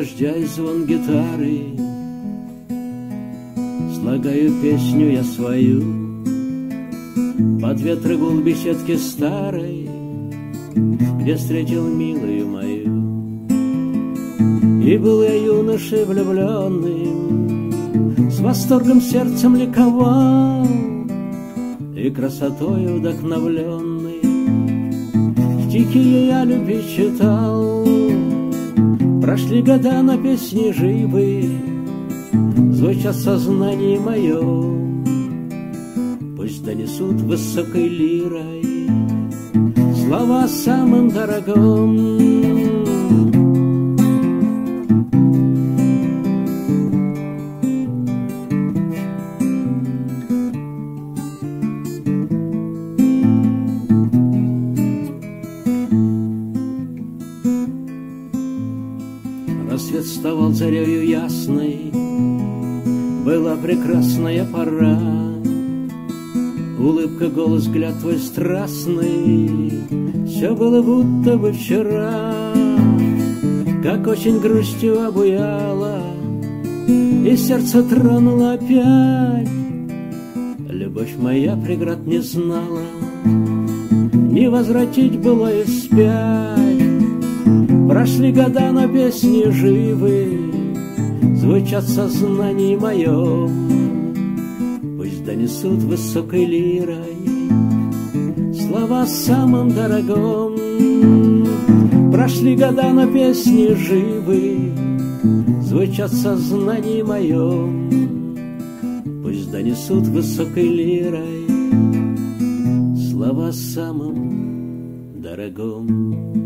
дождя и звон гитары, слагаю песню я свою под ветры гул беседки старой, где встретил милую мою. И был я юношей влюбленным, с восторгом сердцем ликовал и красотою вдохновленный стихи я любви читал. Прошли года, но песни живы, звучат в сознании моем. Пусть донесут высокой лирой слова о самом дорогом. Рассвет вставал зарею ясной, была прекрасная пора. Улыбка, голос, взгляд твой страстный, все было будто бы вчера. Как очень грустью обуяла, и сердце тронуло опять. Любовь моя преград не знала, не возвратить былое вспять. Прошли года, но песни живы, звучат в сознании моем. Пусть донесут высокой лирой слова о самом дорогом. Прошли года, но песни живы, звучат в сознании моем. Пусть донесут высокой лирой слова о самом дорогом.